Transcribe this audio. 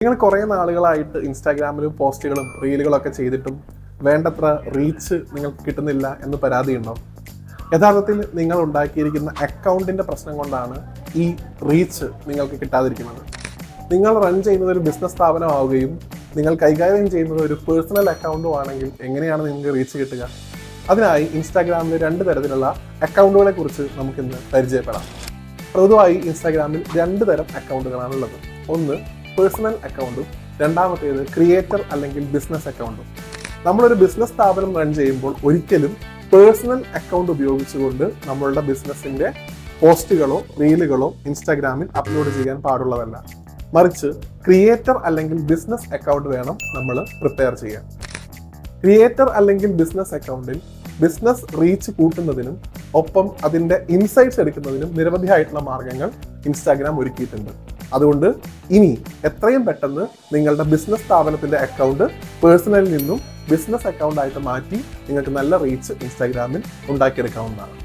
നിങ്ങൾ കുറേ നാളുകളായിട്ട് ഇൻസ്റ്റാഗ്രാമിലും പോസ്റ്റുകളും റീലുകളൊക്കെ ചെയ്തിട്ടും വേണ്ടത്ര റീച്ച് നിങ്ങൾക്ക് കിട്ടുന്നില്ല എന്ന് പരാതിയുണ്ടോ? യഥാർത്ഥത്തിൽ നിങ്ങൾ ഉണ്ടാക്കിയിരിക്കുന്ന അക്കൗണ്ടിൻ്റെ പ്രശ്നം കൊണ്ടാണ് ഈ റീച്ച് നിങ്ങൾക്ക് കിട്ടാതിരിക്കുന്നത്. നിങ്ങൾ റൺ ചെയ്യുന്നത് ഒരു ബിസിനസ് സ്ഥാപനമാവുകയും നിങ്ങൾ കൈകാര്യം ചെയ്യുന്നത് ഒരു പേഴ്സണൽ അക്കൗണ്ടും ആണെങ്കിൽ എങ്ങനെയാണ് നിങ്ങൾക്ക് റീച്ച് കിട്ടുക? അതിനായി ഇൻസ്റ്റാഗ്രാമിൽ 2 തരത്തിലുള്ള അക്കൗണ്ടുകളെ കുറിച്ച് നമുക്കിന്ന് പരിചയപ്പെടാം. പൊതുവായി ഇൻസ്റ്റാഗ്രാമിൽ 2 തരം അക്കൗണ്ടുകളാണുള്ളത്. ഒന്ന് പേഴ്സണൽ അക്കൗണ്ടും രണ്ടാമത്തേത് ക്രിയേറ്റർ അല്ലെങ്കിൽ ബിസിനസ് അക്കൗണ്ടും. നമ്മളൊരു ബിസിനസ് സ്ഥാപനം റൺ ചെയ്യുമ്പോൾ ഒരിക്കലും പേഴ്സണൽ അക്കൗണ്ട് ഉപയോഗിച്ചുകൊണ്ട് നമ്മളുടെ ബിസിനസ്സിന്റെ പോസ്റ്റുകളോ റീലുകളോ ഇൻസ്റ്റാഗ്രാമിൽ അപ്ലോഡ് ചെയ്യാൻ പാടുള്ളതല്ല. മറിച്ച് ക്രിയേറ്റർ അല്ലെങ്കിൽ ബിസിനസ് അക്കൗണ്ട് വേണം നമ്മൾ പ്രിപ്പയർ ചെയ്യാൻ. ക്രിയേറ്റർ അല്ലെങ്കിൽ ബിസിനസ് അക്കൗണ്ടിൽ ബിസിനസ് റീച്ച് കൂട്ടുന്നതിനും ഒപ്പം അതിൻ്റെ ഇൻസൈറ്റ്സ് എടുക്കുന്നതിനും നിരവധിയായിട്ടുള്ള മാർഗങ്ങൾ ഇൻസ്റ്റാഗ്രാം ഒരുക്കിയിട്ടുണ്ട്. അതുകൊണ്ട് ഇനി എത്രയും പെട്ടെന്ന് നിങ്ങളുടെ ബിസിനസ് സ്ഥാപനത്തിന്റെ അക്കൗണ്ട് പേഴ്സണലിൽ നിന്നും ബിസിനസ് അക്കൗണ്ടായിട്ട് മാറ്റി നിങ്ങൾക്ക് നല്ല റീച്ച് ഇൻസ്റ്റാഗ്രാമിൽ ഉണ്ടാക്കിയെടുക്കാവുന്നതാണ്.